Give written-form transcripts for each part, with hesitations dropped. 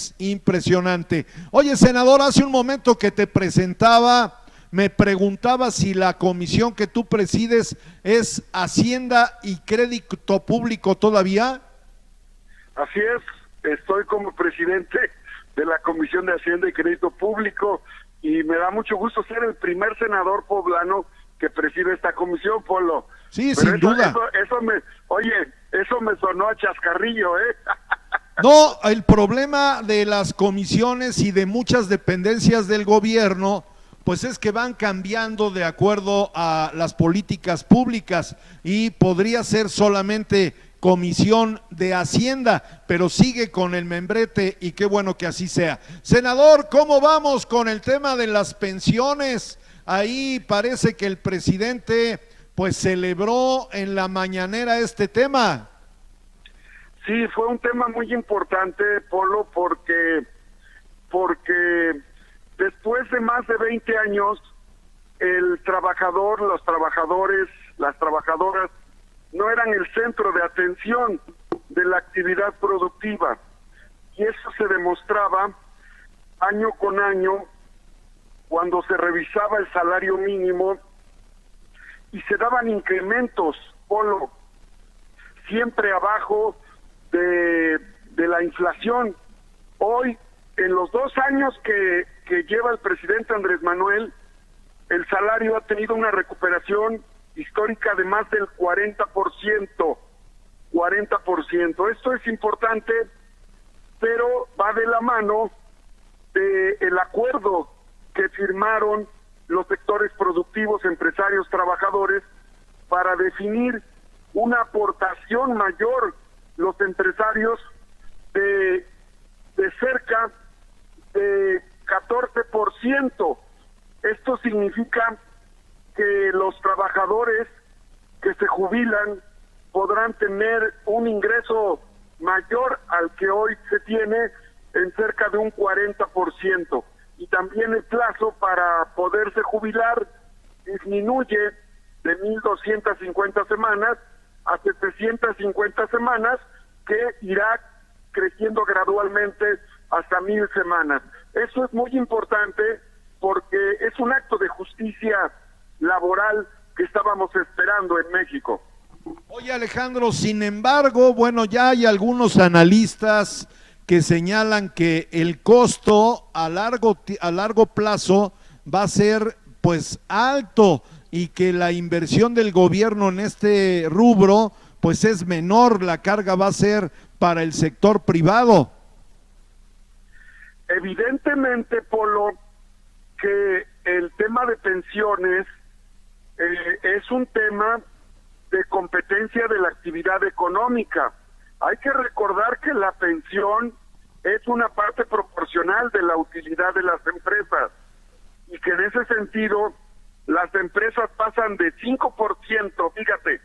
es impresionante. Oye, senador, hace un momento que te presentaba, me preguntaba si la comisión que tú presides es Hacienda y Crédito Público todavía. Así es, estoy como presidente de la Comisión de Hacienda y Crédito Público y me da mucho gusto ser el primer senador poblano que preside esta comisión, Polo. Sí, Pero sin duda. Eso me sonó a chascarrillo, ¿eh? No, el problema de las comisiones y de muchas dependencias del gobierno, pues es que van cambiando de acuerdo a las políticas públicas y podría ser solamente comisión de Hacienda, pero sigue con el membrete y qué bueno que así sea. Senador, ¿cómo vamos con el tema de las pensiones? Ahí parece que el presidente pues celebró en la mañanera este tema. Sí, fue un tema muy importante, Polo, porque después de más de 20 años, el trabajador, los trabajadores, las trabajadoras no eran el centro de atención de la actividad productiva. Y eso se demostraba año con año cuando se revisaba el salario mínimo y se daban incrementos, Polo, siempre abajo de la inflación. Hoy, en los 2 años que lleva el presidente Andrés Manuel, el salario ha tenido una recuperación histórica de más del 40%. 40%. Esto es importante, pero va de la mano del acuerdo que firmaron los sectores productivos, empresarios, trabajadores, para definir una aportación mayor, los empresarios, de cerca de 14%. Esto significa que los trabajadores que se jubilan podrán tener un ingreso mayor al que hoy se tiene en cerca de un 40%. Y también el plazo para poderse jubilar disminuye de 1.250 semanas a 750 semanas, que irá creciendo gradualmente hasta 1.000 semanas. Eso es muy importante porque es un acto de justicia laboral que estábamos esperando en México. Oye, Alejandro, sin embargo, bueno, ya hay algunos analistas que señalan que el costo a largo plazo va a ser pues alto y que la inversión del gobierno en este rubro pues es menor, la carga va a ser para el sector privado. Evidentemente, Polo, que el tema de pensiones es un tema de competencia de la actividad económica. Hay que recordar que la pensión es una parte proporcional de la utilidad de las empresas y que en ese sentido las empresas pasan de 5%, fíjate,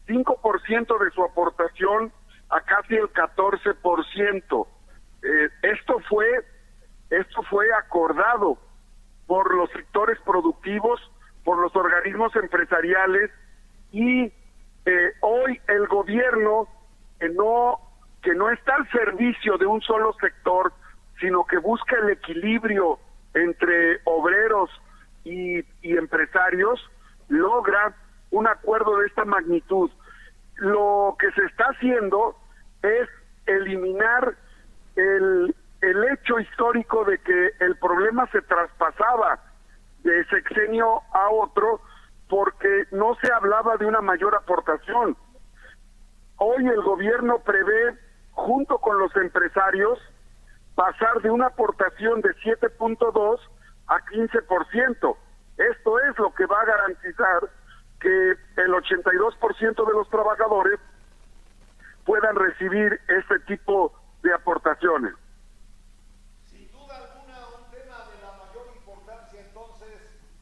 5% de su aportación a casi el 14%. Esto fue acordado por los sectores productivos, por los organismos empresariales y hoy el gobierno que no está al servicio de un solo sector, sino que busca el equilibrio entre obreros y empresarios, logra un acuerdo de esta magnitud. Lo que se está haciendo es eliminar el hecho histórico de que el problema se traspasaba de sexenio a otro porque no se hablaba de una mayor aportación. Hoy el gobierno prevé, junto con los empresarios, pasar de una aportación de 7.2 a 15%. Esto es lo que va a garantizar que el 82% de los trabajadores puedan recibir este tipo de aportaciones. Sin duda alguna, un tema de la mayor importancia entonces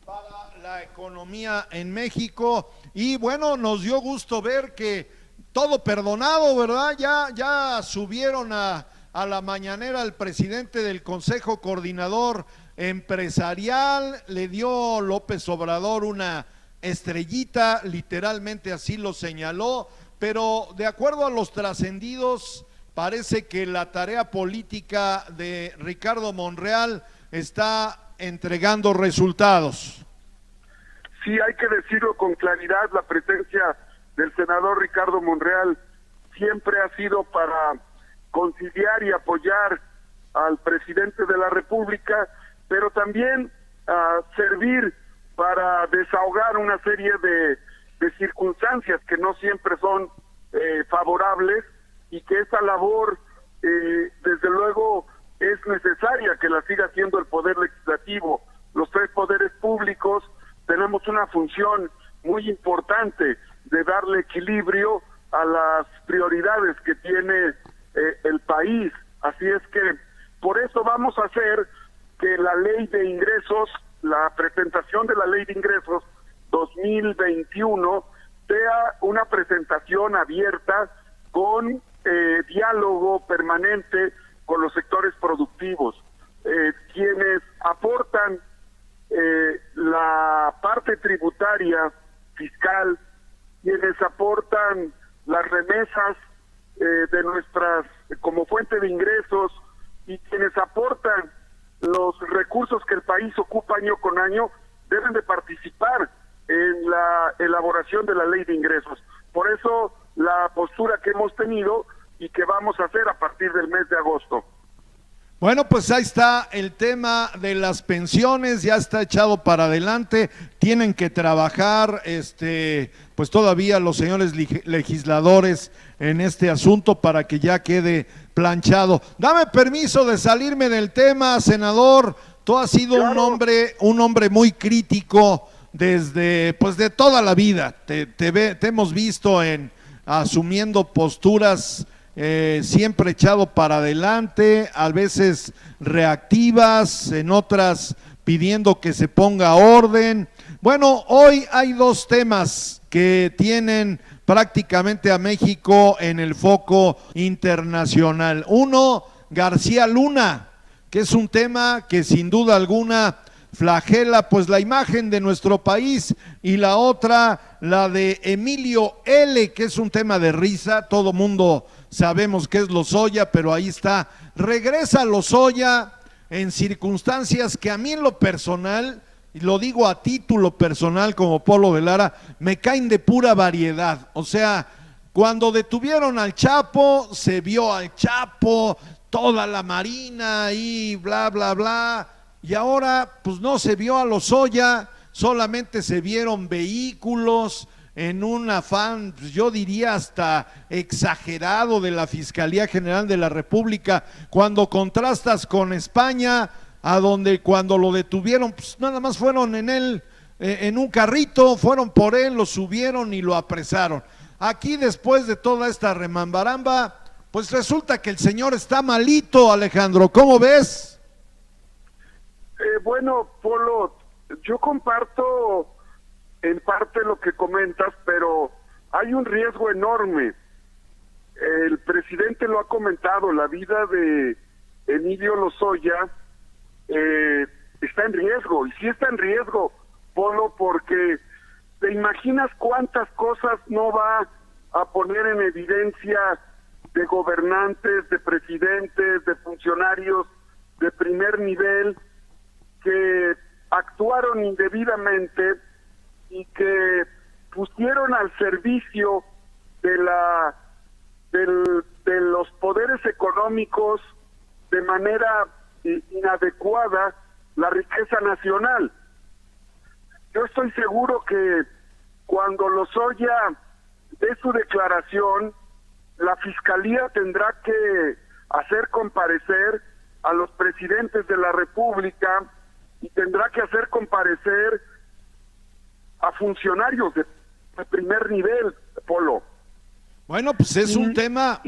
para la economía en México. Y bueno, nos dio gusto ver que todo perdonado, ¿verdad? Ya subieron a la mañanera al presidente del Consejo Coordinador Empresarial, le dio López Obrador una estrellita, literalmente así lo señaló, pero de acuerdo a los trascendidos, parece que la tarea política de Ricardo Monreal está entregando resultados. Sí, hay que decirlo con claridad, la presencia del senador Ricardo Monreal siempre ha sido para conciliar y apoyar al presidente de la República, pero también servir para desahogar una serie de circunstancias que no siempre son favorables, y que esa labor desde luego es necesaria que la siga haciendo el Poder Legislativo. Los tres poderes públicos tenemos una función muy importante de darle equilibrio a las prioridades que tiene el país. Así es que por eso vamos a hacer que la ley de ingresos, la presentación de la ley de ingresos 2021 sea una presentación abierta con diálogo permanente con los sectores productivos, quienes aportan la parte tributaria fiscal, quienes aportan las remesas de nuestras como fuente de ingresos, y quienes aportan los recursos que el país ocupa año con año, deben de participar en la elaboración de la ley de ingresos. Por eso la postura que hemos tenido y que vamos a hacer a partir del mes de agosto. Bueno, pues ahí está el tema de las pensiones, ya está echado para adelante, tienen que trabajar pues todavía los señores legisladores en este asunto para que ya quede planchado. Dame permiso de salirme del tema, senador. Tú has sido Claro. un hombre muy crítico desde pues de toda la vida. Te hemos visto asumiendo posturas siempre echado para adelante, a veces reactivas, en otras pidiendo que se ponga orden. Bueno, hoy hay dos temas que tienen prácticamente a México en el foco internacional. Uno, García Luna, que es un tema que sin duda alguna flagela pues la imagen de nuestro país, y la otra, la de Emilio L., que es un tema de risa. Todo mundo sabemos que es Lozoya, pero ahí está, regresa Lozoya en circunstancias que a mí en lo personal, y lo digo a título personal como Polo de Lara, me caen de pura variedad. O sea, cuando detuvieron al Chapo, se vio al Chapo, toda la Marina y bla, bla, bla, y ahora pues no se vio a Lozoya, solamente se vieron vehículos en un afán, yo diría hasta exagerado, de la Fiscalía General de la República, cuando contrastas con España, a donde cuando lo detuvieron, pues nada más fueron en un carrito, fueron por él, lo subieron y lo apresaron. Aquí, después de toda esta remambaramba, pues resulta que el señor está malito, Alejandro, ¿cómo ves? Bueno, Polo, yo comparto en parte lo que comentas, pero hay un riesgo enorme. El presidente lo ha comentado, la vida de Emilio Lozoya está en riesgo, y sí está en riesgo, Polo, porque te imaginas cuántas cosas no va a poner en evidencia de gobernantes, de presidentes, de funcionarios de primer nivel que actuaron indebidamente y que pusieron al servicio de los poderes económicos de manera inadecuada la riqueza nacional. Yo estoy seguro que cuando Lozoya dé su declaración, la Fiscalía tendrá que hacer comparecer a los presidentes de la República y tendrá que hacer comparecer a funcionarios de primer nivel, Polo. Bueno, pues es un tema.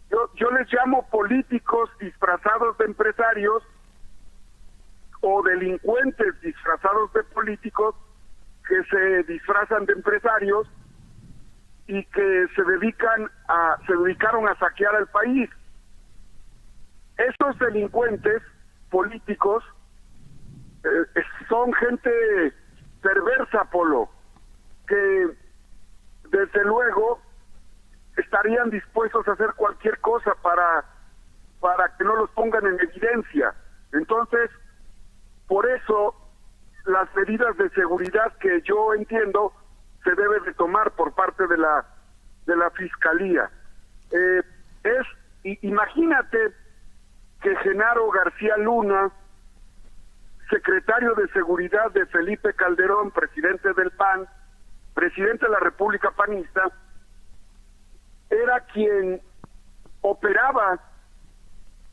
Yo les llamo políticos disfrazados de empresarios o delincuentes disfrazados de políticos que se disfrazan de empresarios y que se dedicaron a saquear al país. Estos delincuentes políticos son gente perversa, Polo, que desde luego estarían dispuestos a hacer cualquier cosa para que no los pongan en evidencia. Entonces, por eso las medidas de seguridad que yo entiendo se debe de tomar por parte de la Fiscalía. Imagínate que Genaro García Luna, secretario de Seguridad de Felipe Calderón, presidente del PAN, presidente de la República Panista, era quien operaba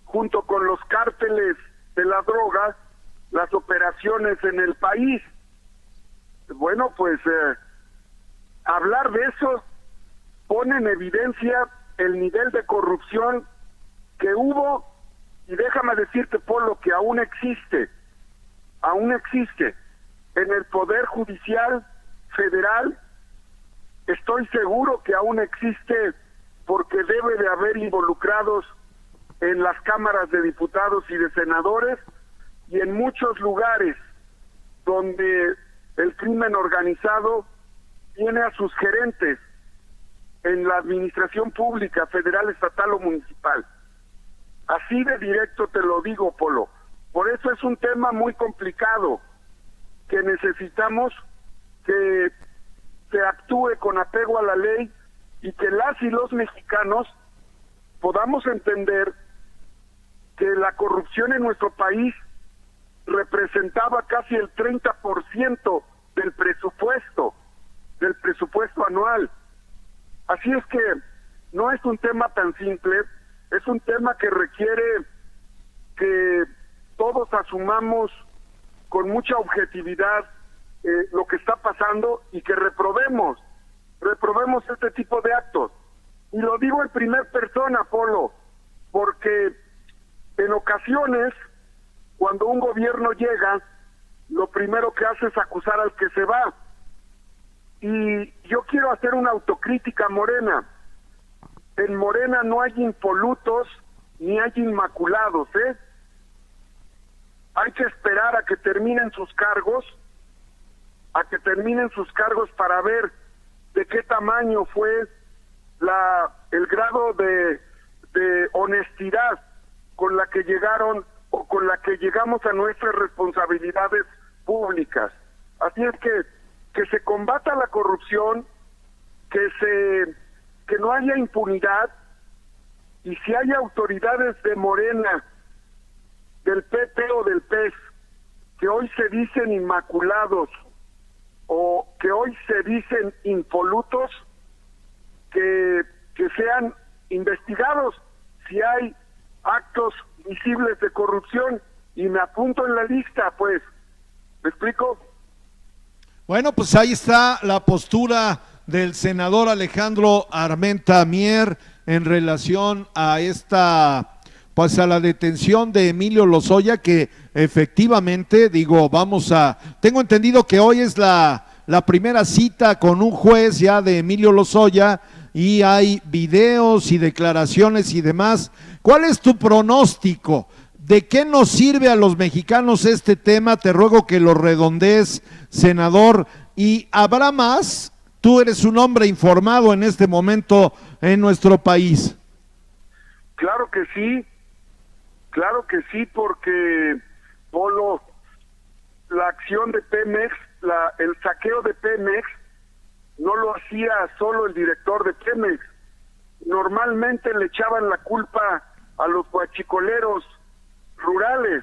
junto con los cárteles de la droga las operaciones en el país. Bueno, pues hablar de eso pone en evidencia el nivel de corrupción que hubo, y déjame decirte, Polo, que aún existe en el Poder Judicial Federal. Estoy seguro que aún existe, porque debe de haber involucrados en las cámaras de diputados y de senadores, y en muchos lugares donde el crimen organizado tiene a sus gerentes en la administración pública, federal, estatal o municipal. Así de directo te lo digo, Polo. Por eso es un tema muy complicado, que necesitamos que se actúe con apego a la ley y que las y los mexicanos podamos entender que la corrupción en nuestro país representaba casi el 30% del presupuesto anual. Así es que no es un tema tan simple, es un tema que requiere que todos asumamos con mucha objetividad lo que está pasando y que reprobemos este tipo de actos. Y lo digo en primera persona, Polo, porque en ocasiones, cuando un gobierno llega, lo primero que hace es acusar al que se va. Y yo quiero hacer una autocrítica a Morena. En Morena no hay impolutos ni hay inmaculados, Hay que esperar a que terminen sus cargos, para ver de qué tamaño fue el grado de honestidad con la que llegaron o con la que llegamos a nuestras responsabilidades públicas. Así es que se combata la corrupción, que no haya impunidad, y si hay autoridades de Morena, del PP o del PES, que hoy se dicen inmaculados o que hoy se dicen impolutos, que sean investigados si hay actos visibles de corrupción, y me apunto en la lista, pues. ¿Me explico? Bueno, pues ahí está la postura del senador Alejandro Armenta Mier en relación a a la detención de Emilio Lozoya, que efectivamente, tengo entendido que hoy es la primera cita con un juez ya de Emilio Lozoya, y hay videos y declaraciones y demás. ¿Cuál es tu pronóstico? ¿De qué nos sirve a los mexicanos este tema? Te ruego que lo redondees, senador. ¿Y habrá más? Tú eres un hombre informado en este momento en nuestro país. Claro que sí, porque, Polo, la acción de Pemex, el saqueo de Pemex, no lo hacía solo el director de Pemex. Normalmente le echaban la culpa a los guachicoleros rurales,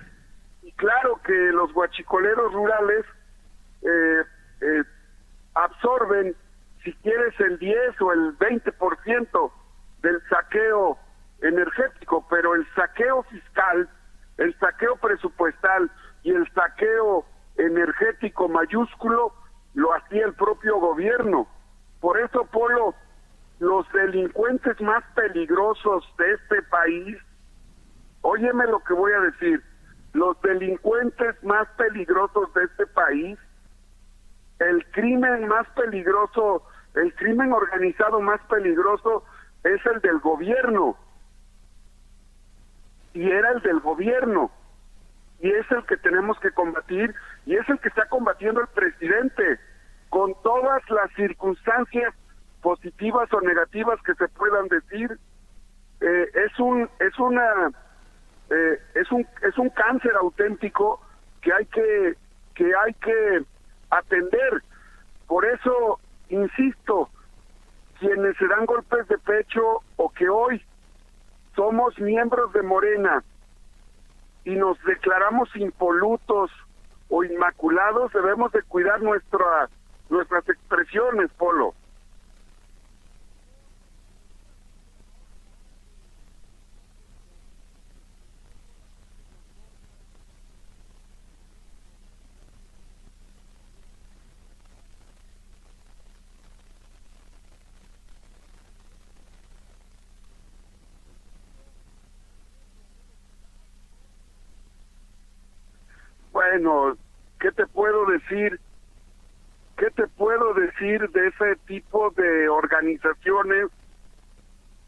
y claro que los guachicoleros rurales absorben, si quieres, el 10 o el 20% del saqueo energético, pero el saqueo fiscal, el saqueo presupuestal y el saqueo energético mayúsculo lo hacía el propio gobierno. Por eso, Polo, los delincuentes más peligrosos de este país, óyeme lo que voy a decir, los delincuentes más peligrosos de este país, el crimen más peligroso, el crimen organizado más peligroso es el del gobierno. Y era el del gobierno. Y es el que tenemos que combatir, y es el que está combatiendo el presidente, con todas las circunstancias positivas o negativas que se puedan decir, es un cáncer auténtico que hay que atender. Por eso insisto, quienes se dan golpes de pecho o que hoy somos miembros de Morena y nos declaramos impolutos o inmaculados, debemos de cuidar nuestras expresiones, Polo. Bueno, ¿qué te puedo decir? ¿Qué te puedo decir de ese tipo de organizaciones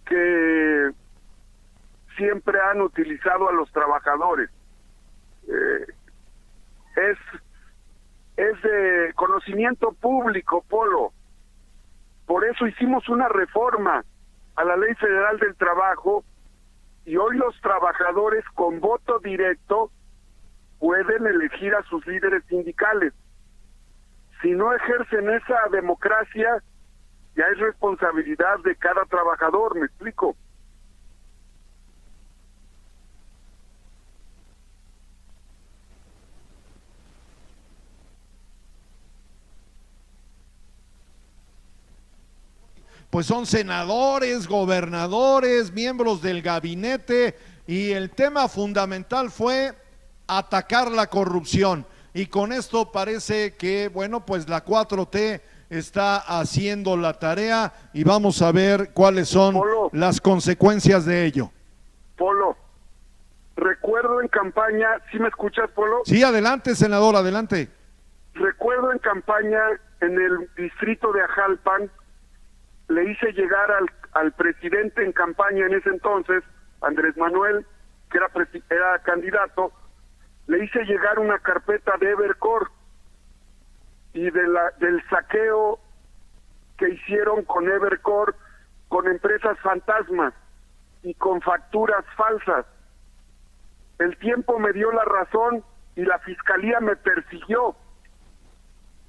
que siempre han utilizado a los trabajadores? Es de conocimiento público, Polo. Por eso hicimos una reforma a la Ley Federal del Trabajo y hoy los trabajadores con voto directo pueden elegir a sus líderes sindicales. Si no ejercen esa democracia, ya es responsabilidad de cada trabajador, ¿me explico? Pues son senadores, gobernadores, miembros del gabinete, y el tema fundamental fue atacar la corrupción. Y con esto parece que, bueno, pues la 4T está haciendo la tarea y vamos a ver cuáles son Polo, las consecuencias de ello. Polo, recuerdo en campaña, ¿sí me escuchas, Polo? Sí, adelante, senador, adelante. Recuerdo en campaña en el distrito de Ajalpan, le hice llegar al presidente en campaña en ese entonces, Andrés Manuel, que era candidato, le hice llegar una carpeta de Evercore y del saqueo que hicieron con Evercore, con empresas fantasmas y con facturas falsas. El tiempo me dio la razón y la fiscalía me persiguió.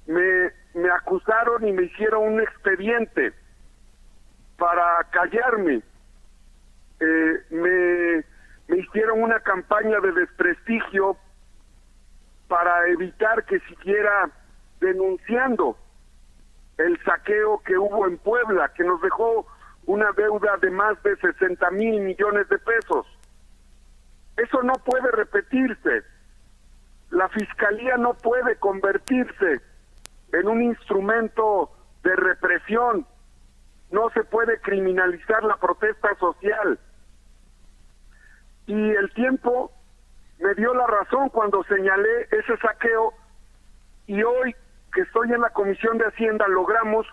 Me acusaron y me hicieron un expediente para callarme. Me hicieron una campaña de desprestigio para evitar que siguiera denunciando el saqueo que hubo en Puebla, que nos dejó una deuda de más de 60,000 millones de pesos. Eso no puede repetirse. La fiscalía no puede convertirse en un instrumento de represión. No se puede criminalizar la protesta social. Y el tiempo me dio la razón cuando señalé ese saqueo, y hoy que estoy en la Comisión de Hacienda logramos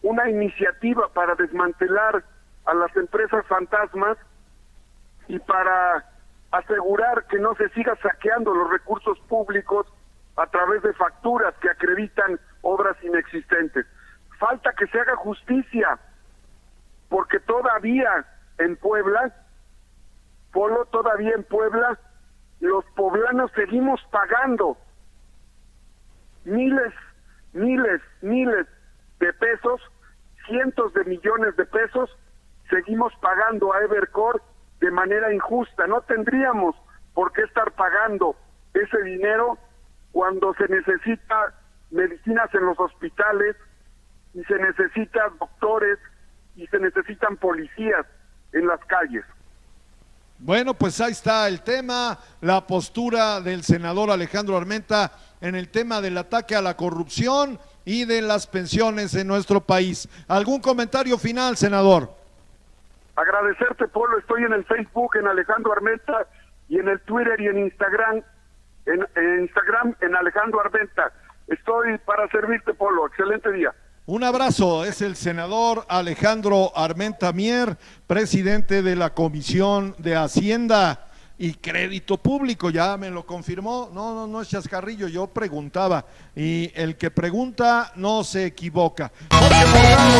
una iniciativa para desmantelar a las empresas fantasmas y para asegurar que no se siga saqueando los recursos públicos a través de facturas que acreditan obras inexistentes. Falta que se haga justicia, porque todavía en Puebla, Polo, todavía en Puebla, los poblanos seguimos pagando miles de pesos, cientos de millones de pesos, seguimos pagando a Evercore de manera injusta. No tendríamos por qué estar pagando ese dinero cuando se necesita medicinas en los hospitales y se necesitan doctores y se necesitan policías en las calles. Bueno, pues ahí está el tema, la postura del senador Alejandro Armenta en el tema del ataque a la corrupción y de las pensiones en nuestro país. ¿Algún comentario final, senador? Agradecerte, Polo. Estoy en el Facebook en Alejandro Armenta y en el Twitter y en Instagram, en Alejandro Armenta. Estoy para servirte, Polo. Excelente día. Un abrazo, es el senador Alejandro Armenta Mier, presidente de la Comisión de Hacienda y Crédito Público, ya me lo confirmó. No es chascarrillo, yo preguntaba, y el que pregunta no se equivoca. Jorge Morgado.